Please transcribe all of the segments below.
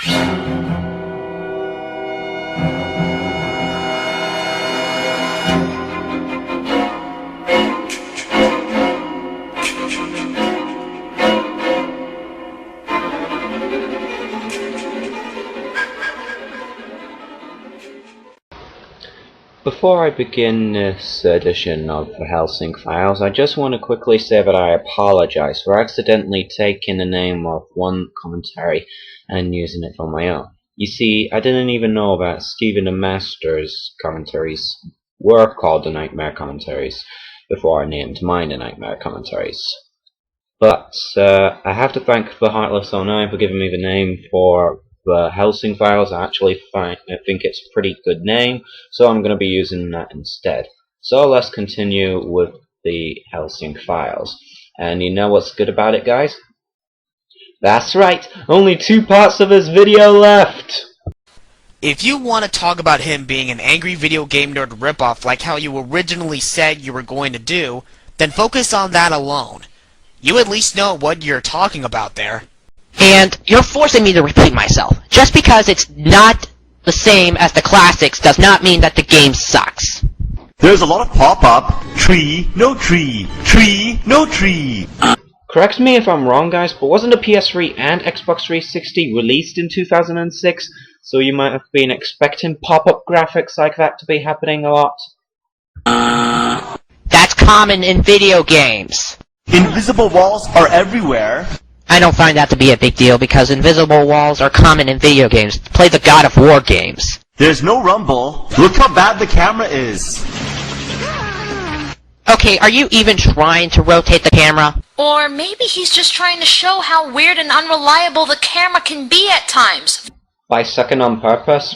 Before I begin this edition of the Hellsing Files, I just want to quickly say that I apologize for accidentally taking the name of one commentary and using it for my own. You see, I didn't even know that Stephen the Master's commentaries were called the Nightmare Commentaries before I named mine the Nightmare Commentaries. But I have to thank the Heartless 09 for giving me the name for the Hellsing Files. I actually think it's a pretty good name, so I'm going to be using that instead. So let's continue with the Hellsing Files. And you know what's good about it, guys? That's right, only 2 parts of this video left! If you want to talk about him being an angry video game nerd ripoff like how you originally said you were going to do, then focus on that alone. You at least know what you're talking about there. And you're forcing me to repeat myself. Just because it's not the same as the classics does not mean that the game sucks. There's a lot of pop-up. Tree, no tree. Tree, no tree. Correct me if I'm wrong, guys, but wasn't the PS3 and Xbox 360 released in 2006? So you might have been expecting pop-up graphics like that to be happening a lot? That's common in video games. Invisible walls are everywhere. I don't find that to be a big deal because invisible walls are common in video games. Play the God of War games. There's no rumble. Look how bad the camera is. Okay, are you even trying to rotate the camera? Or maybe he's just trying to show how weird and unreliable the camera can be at times. By sucking on purpose?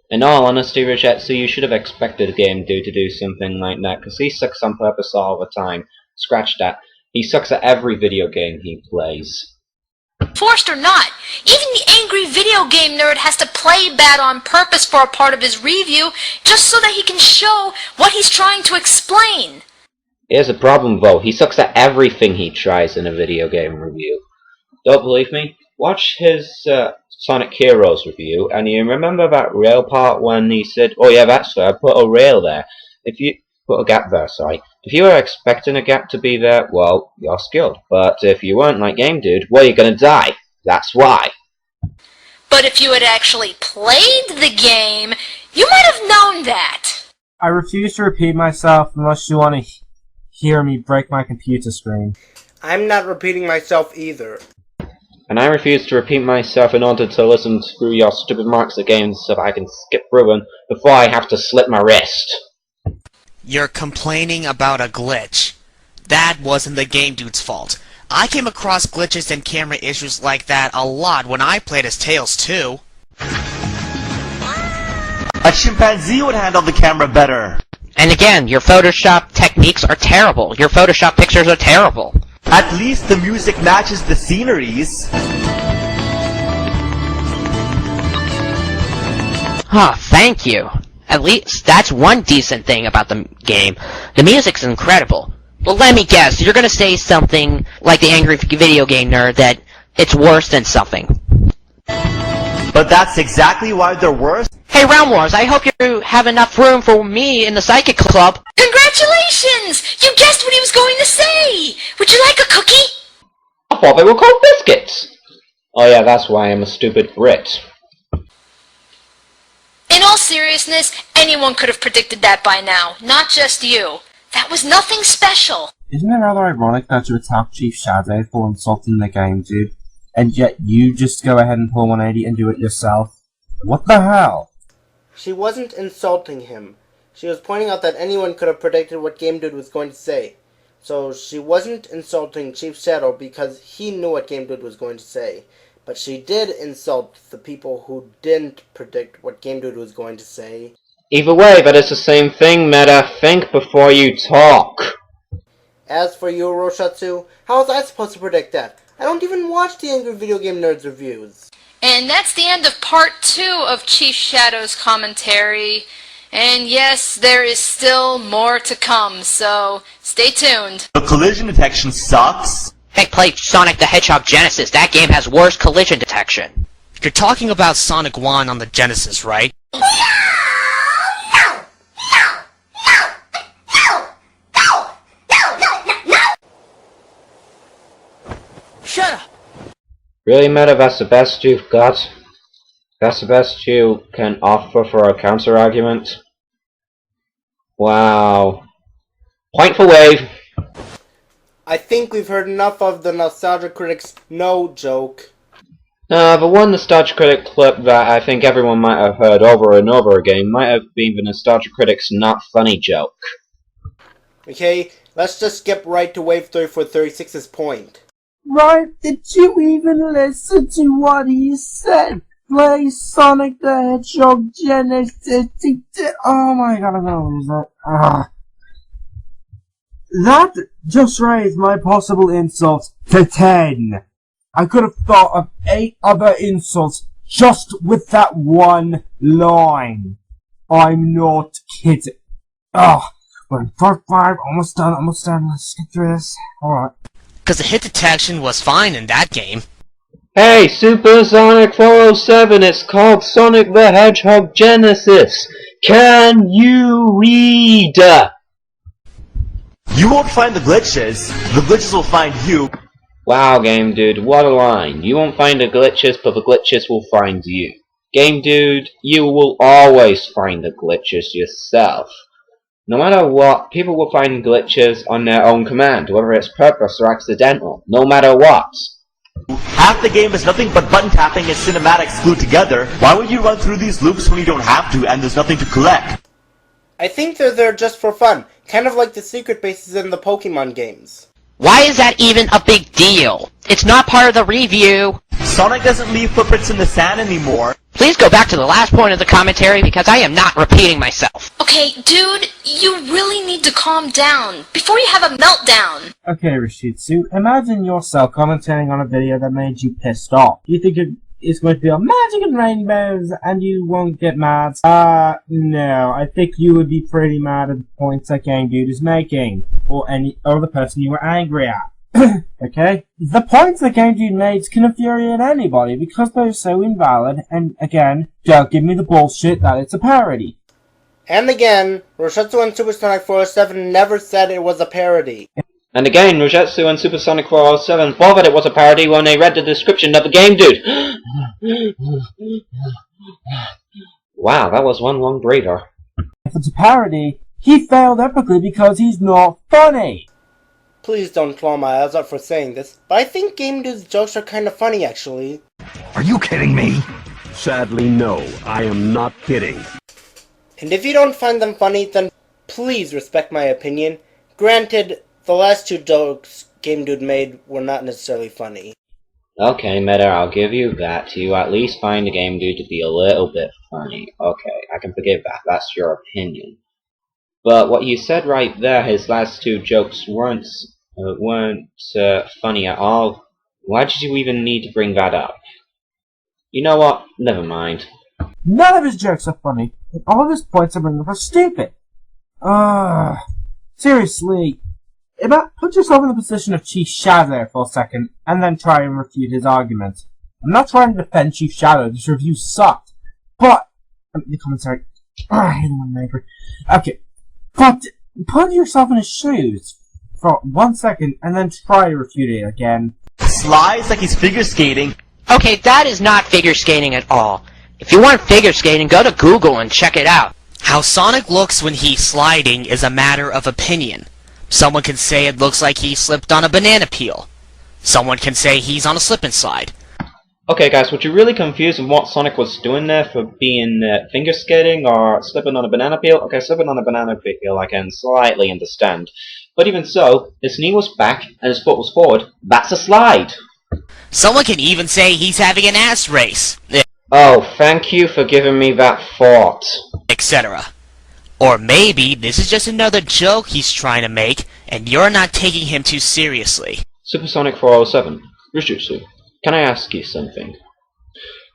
In all honesty, Regetsu, you should have expected a game dude to do something like that, because he sucks on purpose all the time. Scratch that. He sucks at every video game he plays. Forced or not, even the angry video game nerd has to play bad on purpose for a part of his review, just so that he can show what he's trying to explain. Here's a problem though, he sucks at everything he tries in a video game review. Don't believe me? Watch his Sonic Heroes review, and you remember that rail part when he said, oh yeah, that's fair, put a rail there. Put a gap there, sorry. If you were expecting a gap to be there, well, you're skilled. But if you weren't like Game Dude, well, you're gonna die. That's why. But if you had actually played the game, you might have known that. I refuse to repeat myself unless you want to hear me break my computer screen. I'm not repeating myself either. And I refuse to repeat myself in order to listen through your stupid marks again so that I can skip through them before I have to slit my wrist. You're complaining about a glitch. That wasn't the game dude's fault. I came across glitches and camera issues like that a lot when I played as Tails 2. A chimpanzee would handle the camera better. And again, your Photoshop techniques are terrible. Your Photoshop pictures are terrible. At least the music matches the sceneries. Ah, thank you. At least that's one decent thing about the game. The music's incredible. Well, let me guess, you're gonna say something like the angry video game nerd that it's worse than something. But that's exactly why they're worse. Hey, Realm Wars, I hope you have enough room for me in the Psychic Club. Congratulations! You guessed what he was going to say! Would you like a cookie? I thought they were called biscuits! Oh yeah, that's why I'm a stupid Brit. In all seriousness, anyone could have predicted that by now, not just you. That was nothing special. Isn't it rather ironic that you attack Chief Shadow for insulting the game dude, and yet you just go ahead and pull 180 and do it yourself? What the hell? She wasn't insulting him. She was pointing out that anyone could have predicted what Game Dude was going to say. So she wasn't insulting Chief Shadow because he knew what Game Dude was going to say. But she did insult the people who didn't predict what Game Dude was going to say. Either way, that is the same thing, Meta. Think before you talk. As for you, Roshatsu, how was I supposed to predict that? I don't even watch the Angry Video Game Nerds reviews. And that's the end of part 2 of Chief Shadow's commentary. And yes, there is still more to come, so stay tuned. The collision detection sucks. Heck, play Sonic the Hedgehog Genesis. That game has worse collision detection. You're talking about Sonic 1 on the Genesis, right? Shut up! Really, Meta? That's the best you've got? That's the best you can offer for a counter-argument? Wow. Point for Wave! I think we've heard enough of the Nostalgia Critics' no joke. The one Nostalgia Critic clip that I think everyone might have heard over and over again might have been the Nostalgia Critic's not funny joke. Okay, let's just skip right to Wave 3 for 36's point. Right, did you even listen to what he said? Play Sonic the Hedgehog Genesis. Oh my god, I'm gonna lose that. That just raised my possible insults to 10. I could have thought of 8 other insults just with that one line. I'm not kidding. We're in part 5, almost done, let's get through this. Alright. Because the hit detection was fine in that game. Hey, Super Sonic 407, it's called Sonic the Hedgehog Genesis. Can you read? You won't find the glitches. The glitches will find you. Wow, Game Dude, what a line. You won't find the glitches, but the glitches will find you. Game Dude, you will always find the glitches yourself. No matter what, people will find glitches on their own command, whether it's purpose or accidental, no matter what. Half the game is nothing but button tapping and cinematics glued together. Why would you run through these loops when you don't have to and there's nothing to collect? I think they're there just for fun, kind of like the secret bases in the Pokemon games. Why is that even a big deal? It's not part of the review. Sonic doesn't leave footprints in the sand anymore. Please go back to the last point of the commentary because I am not repeating myself. Okay, dude, you really need to calm down before you have a meltdown. Okay, Rashidsu, imagine yourself commentating on a video that made you pissed off. Do you think it's going to be all magic and rainbows and you won't get mad? No. I think you would be pretty mad at the points that Game Dude is making. Or the person you were angry at. Okay? The points that Game Dude made can infuriate anybody because they're so invalid, and again, don't give me the bullshit that it's a parody. And again, Roshetsu and Supersonic 407 never said it was a parody. And again, Rogetsu and Supersonic 407 thought that it was a parody when they read the description of the Game Dude. Wow, that was one long breather. If it's a parody, he failed epically because he's not funny. Please don't claw my eyes out for saying this, but I think Game Dude's jokes are kinda funny actually. Are you kidding me? Sadly, no. I am not kidding. And if you don't find them funny, then please respect my opinion. Granted, the last 2 jokes Game Dude made were not necessarily funny. Okay, Meta, I'll give you that. You at least find the Game Dude to be a little bit funny. Okay, I can forgive that. That's your opinion. But what you said right there, his last 2 jokes weren't funny at all. Why did you even need to bring that up? You know what? Never mind. None of his jokes are funny, and all of his points are bringing up are stupid. Seriously. Put yourself in the position of Chief Shadow for a second, and then try and refute his argument. I'm not trying to defend Chief Shadow, this review sucked. But, the commentary, I hate him, I'm angry. Okay, but put yourself in his shoes for 1 second, and then try refuting it again. Slides like he's figure skating. Okay, that is not figure skating at all. If you want figure skating, go to Google and check it out. How Sonic looks when he's sliding is a matter of opinion. Someone can say it looks like he slipped on a banana peel. Someone can say he's on a slip and slide. Okay, guys, were you really confused with what Sonic was doing there for being finger skating or slipping on a banana peel? Okay, slipping on a banana peel I can slightly understand. But even so, his knee was back and his foot was forward. That's a slide! Someone can even say he's having an ass race, Oh, thank you for giving me that thought. etc. Or maybe this is just another joke he's trying to make, and you're not taking him too seriously. Supersonic 407, Rishutsu, can I ask you something?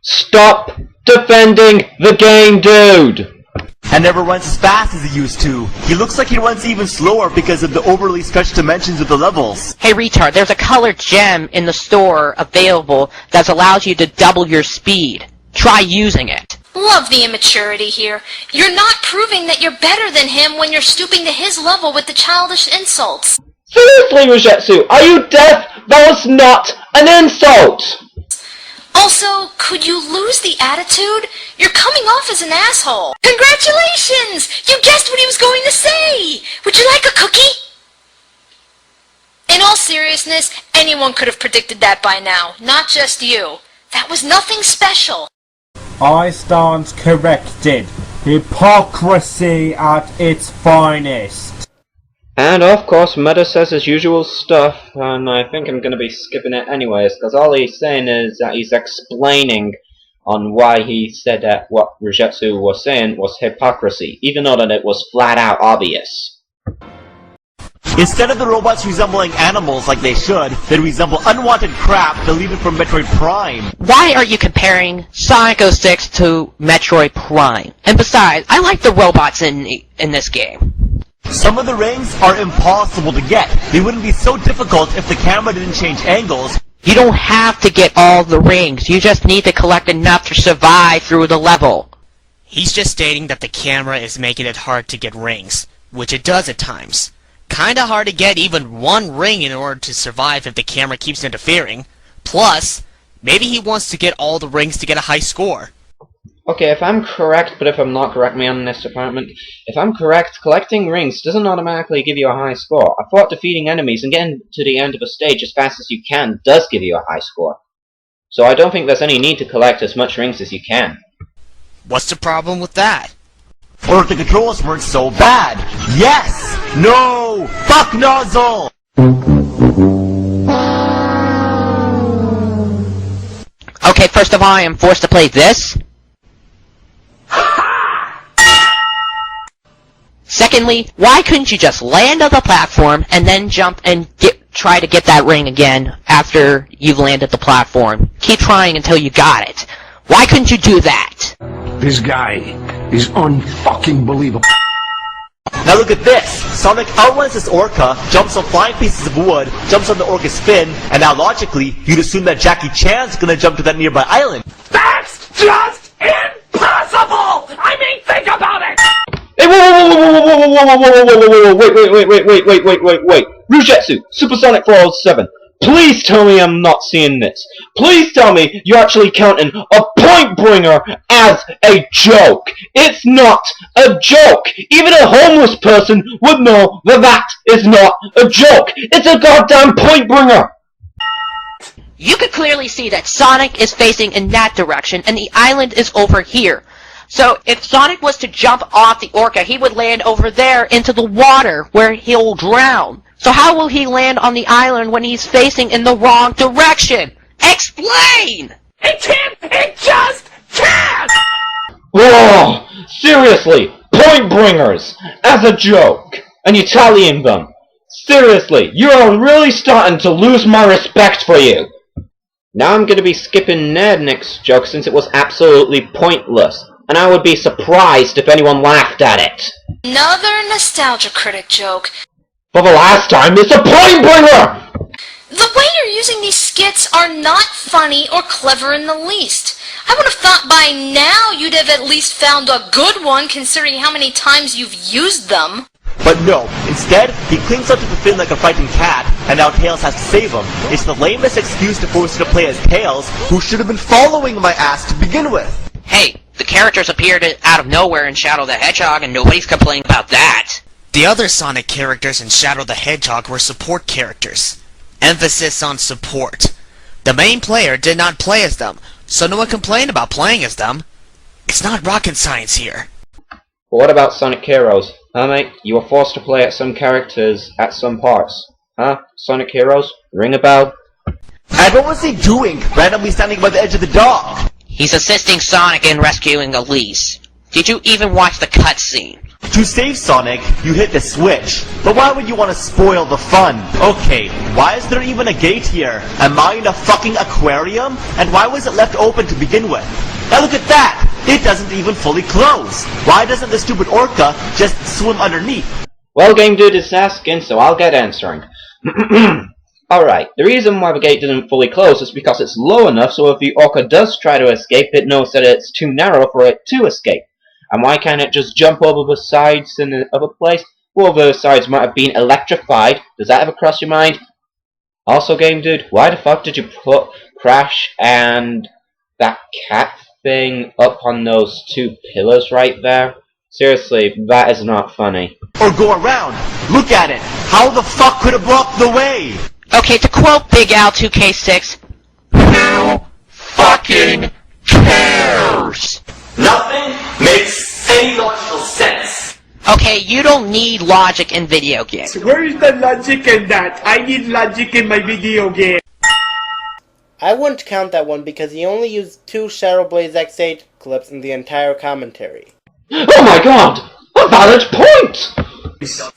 Stop defending the Game Dude! and never runs as fast as he used to. He looks like he runs even slower because of the overly stretched dimensions of the levels. Hey retard, there's a colored gem in the store available that allows you to double your speed. Try using it. Love the immaturity here. You're not proving that you're better than him when you're stooping to his level with the childish insults. Seriously, Rogetsu, are you deaf? That was not an insult! Also, could you lose the attitude? You're coming off as an asshole. Congratulations! You guessed what he was going to say! Would you like a cookie? In all seriousness, anyone could have predicted that by now, not just you. That was nothing special. I stand corrected. Hypocrisy at its finest. And of course, Meta says his usual stuff, and I think I'm going to be skipping it anyways, because all he's saying is that he's explaining on why he said that what Rogetsu was saying was hypocrisy, even though that it was flat out obvious. Instead of the robots resembling animals like they should, they resemble unwanted crap deleted from Metroid Prime. Why are you comparing Sonic 06 to Metroid Prime? And besides, I like the robots in this game. Some of the rings are impossible to get. They wouldn't be so difficult if the camera didn't change angles. You don't have to get all the rings, you just need to collect enough to survive through the level. He's just stating that the camera is making it hard to get rings, which it does at times. Kinda hard to get even one ring in order to survive if the camera keeps interfering. Plus, maybe he wants to get all the rings to get a high score. Okay, if I'm correct, but if I'm not, correct me on this department. If I'm correct, collecting rings doesn't automatically give you a high score. I thought defeating enemies and getting to the end of a stage as fast as you can does give you a high score. So I don't think there's any need to collect as much rings as you can. What's the problem with that? Or if the controls weren't so bad. Yes! No! Fuck Nozzle! Okay, first of all, I am forced to play this. Secondly, why couldn't you just land on the platform and then jump and try to get that ring again after you've landed the platform? Keep trying until you got it. Why couldn't you do that? This guy is unfucking believable. Now look at this! Sonic outruns this orca, jumps on flying pieces of wood, jumps on the orca's fin, and now logically, you'd assume that Jackie Chan's gonna jump to that nearby island. That's just impossible! I mean, think about it! Hey, wait! Rogetsu, Supersonic 407. Please tell me I'm not seeing this. Please tell me you're actually counting a point bringer as a joke. It's not a joke. Even a homeless person would know that that is not a joke. It's a goddamn point bringer. You could clearly see that Sonic is facing in that direction and the island is over here. So if Sonic was to jump off the orca, he would land over there into the water where he'll drown. So how will he land on the island when he's facing in the wrong direction? Explain! It can't! It just can't! Oh, seriously, point bringers as a joke, and you're tallying them. Seriously, you're really starting to lose my respect for you. Now I'm going to be skipping Nerdnick's joke since it was absolutely pointless, and I would be surprised if anyone laughed at it. Another nostalgia critic joke. For the last time, it's a point bringer! The way you're using these skits are not funny or clever in the least. I would have thought by now you'd have at least found a good one considering how many times you've used them. But no, instead, he clings onto the fin like a frightened cat, and now Tails has to save him. It's the lamest excuse to force him to play as Tails, who should have been following my ass to begin with. Hey, the characters appeared out of nowhere in Shadow the Hedgehog and nobody's complaining about that. The other Sonic characters in Shadow the Hedgehog were support characters. Emphasis on support. The main player did not play as them, so no one complained about playing as them. It's not rocket science here. But what about Sonic Heroes? Huh, mate? You were forced to play as some characters at some parts. Huh? Sonic Heroes? Ring a bell? And what was he doing, randomly standing by the edge of the dock? He's assisting Sonic in rescuing Elise. Did you even watch the cutscene? To save Sonic, you hit the switch. But why would you want to spoil the fun? Okay, why is there even a gate here? Am I in a fucking aquarium? And why was it left open to begin with? Now look at that! It doesn't even fully close. Why doesn't the stupid orca just swim underneath? Well, Game Dude is asking, so I'll get answering. Alright, the reason why the gate didn't fully close is because it's low enough so if the orca does try to escape, it knows that it's too narrow for it to escape. And why can't it just jump over the sides in the other place? Well, the sides might have been electrified. Does that ever cross your mind? Also, Game Dude, why the fuck did you put Crash and that cat thing up on those two pillars right there? Seriously, that is not funny. Or go around. Look at it. How the fuck could it block the way? Okay, to quote Big Al 2K6, who fucking cares? Nothing makes any logical sense. Okay, you don't need logic in video games. Where is the logic in that? I need logic in my video game. I wouldn't count that one because he only used 2 Shadow Blaze X8 clips in the entire commentary. Oh my god! A valid point!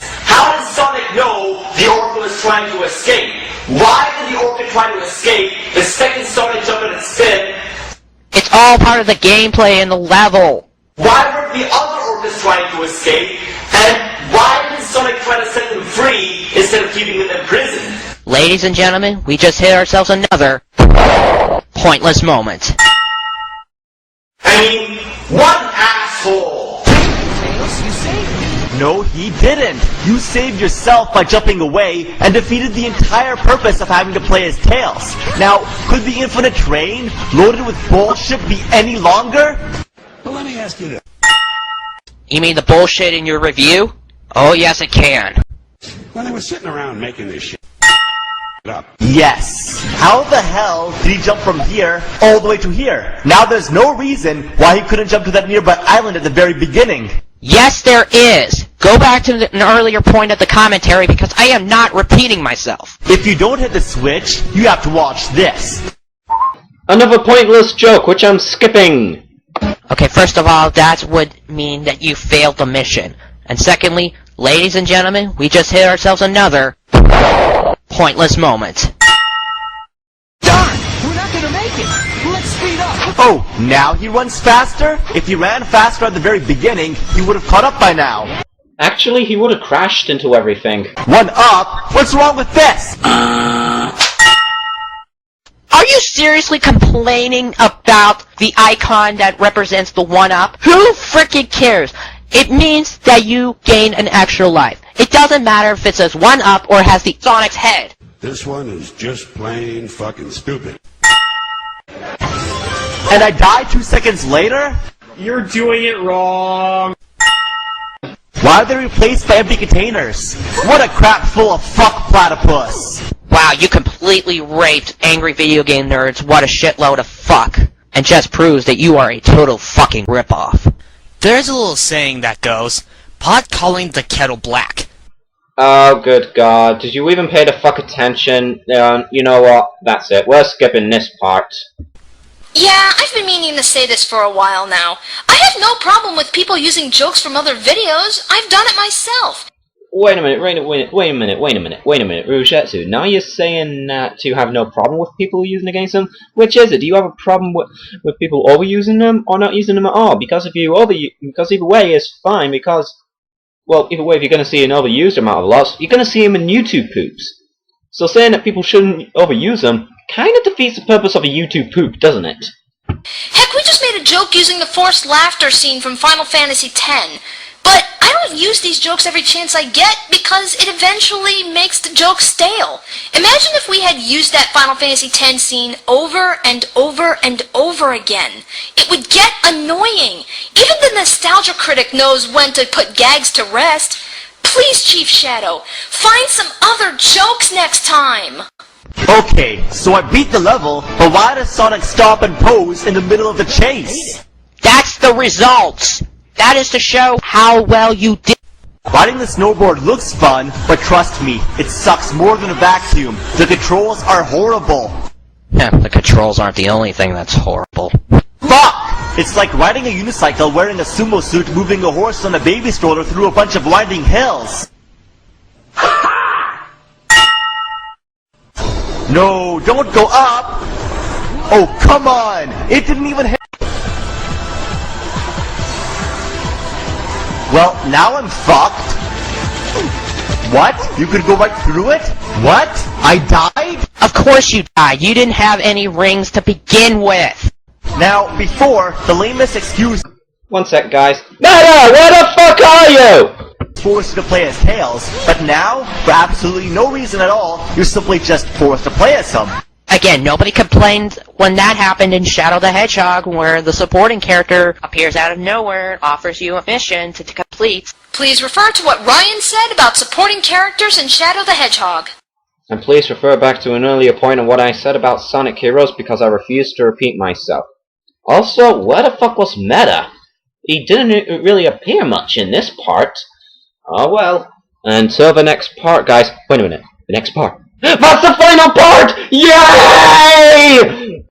How did Sonic know the orca was trying to escape? Why did the orca try to escape the second Sonic jumped in its spin? It's all part of the gameplay in the level. Why were the other orcas trying to escape? And why did Sonic try to set them free instead of keeping them in prison? Ladies and gentlemen, we just hit ourselves another pointless moment. I mean, one asshole! No, he didn't! You saved yourself by jumping away and defeated the entire purpose of having to play as Tails. Now, could the infinite train, loaded with bullshit, be any longer? Well, let me ask you this. You mean the bullshit in your review? Oh yes it can. When I was sitting around making this shit up, Yes. How the hell did he jump from here all the way to here? Now there's no reason why he couldn't jump to that nearby island at the very beginning. Yes there is. Go back to an earlier point of the commentary because I am not repeating myself. If you don't hit the switch, you have to watch this. Another pointless joke, which I'm skipping! Okay, first of all, that would mean that you failed the mission. And secondly, ladies and gentlemen, we just hit ourselves another pointless moment. Darn! We're not gonna make it! Let's speed up! Oh, now he runs faster? If he ran faster at the very beginning, he would have caught up by now. Actually, he would have crashed into everything. One up? What's wrong with this? Are you seriously complaining about the icon that represents the 1-up? Who frickin' cares? It means that you gain an extra life. It doesn't matter if it says 1-up or has the Sonic's head. this one is just plain fucking stupid. And I died 2 seconds later? You're doing it wrong. Why are they replaced by empty containers? What a crap full of fuck platypus! Wow, you completely raped angry video game nerds. What a shitload of fuck. And just proves that you are a total fucking ripoff. There's a little saying that goes, pot calling the kettle black. Oh, good god. Did you even pay the fuck attention? You know what? That's it. We're skipping this part. Yeah, I've been meaning to say this for a while now. I have no problem with people using jokes from other videos. I've done it myself. Wait a minute, wait a minute, Rujetsu. Now you're saying that you have no problem with people using against them? Which is it? Do you have a problem with people overusing them or not using them at all? Because because either way is fine, because, well, either way, if you're going to see an overused amount of lots, you're going to see them in YouTube poops. So saying that people shouldn't overuse them kind of defeats the purpose of a YouTube poop, doesn't it? Heck, we just made a joke using the forced laughter scene from Final Fantasy X. But I don't use these jokes every chance I get because it eventually makes the joke stale. Imagine if we had used that Final Fantasy X scene over and over and over again. It would get annoying. Even the nostalgia critic knows when to put gags to rest. Please, Chief Shadow, find some other jokes next time. Okay, so I beat the level, but why does Sonic stop and pose in the middle of the chase? That's the results! That is to show how well you did. Riding the snowboard looks fun, but trust me, it sucks more than a vacuum. The controls are horrible. Yeah, the controls aren't the only thing that's horrible. Fuck! It's like riding a unicycle wearing a sumo suit moving a horse on a baby stroller through a bunch of winding hills. No, don't go up! Oh, come on! It didn't even hit. Well, now I'm fucked. What? You could go right through it? What? I died? Of course you died. You didn't have any rings to begin with. Now, before, the lamest excuse One sec, guys. Meta, where the fuck are you? forced you to play as Tails, but now, for absolutely no reason at all, you're simply just forced to play as him. Again, nobody complained when that happened in Shadow the Hedgehog, where the supporting character appears out of nowhere and offers you a mission to complete. Please refer to what Ryan said about supporting characters in Shadow the Hedgehog. And please refer back to an earlier point on what I said about Sonic Heroes because I refuse to repeat myself. Also, where the fuck was Meta? He didn't really appear much in this part. Oh well. Until the next part, guys. Wait a minute. The next part. That's the final part! Yay!